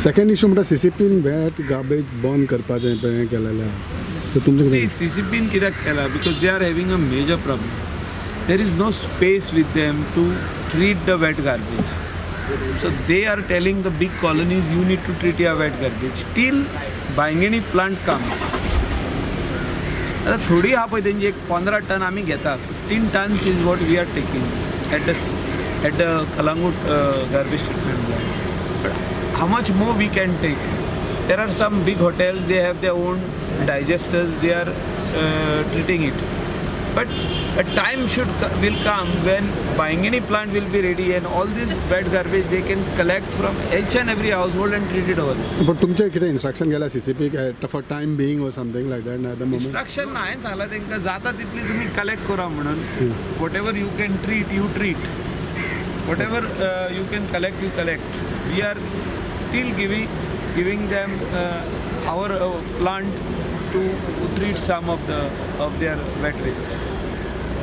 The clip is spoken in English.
Second issue म्हणटा CCPन wait garbage burn करपाचें हें केलेलें आहा सो तुमचें See, कितें CCP कित्याक केला because they are having a major problem. There is no space with them to treat the wet garbage. So they are telling the big colonies, you need to treat your wet garbage. Till Bangani plant comes. आता थोडी हा पळय तेंची एक 15 ton आमी घेता 15 tons is what we are taking at the Kalangut garbage treatment plant. But how much more we can take? There are some big hotels, they have their own digesters, they are treating it. But a time will come when Bangani plant will be ready and all this wet garbage they can collect from each and every household and treat it over there. But तुमचें कितें instruction गेल्या CCP for time being और something like that at the moment Instruction ना हांवें सांगलां तांकां जाता तितली तुमी कलेक्ट करा म्हणून whatever you can treat you treat whatever you can collect you collect we are still giving them our plant to treat some of their wet waste.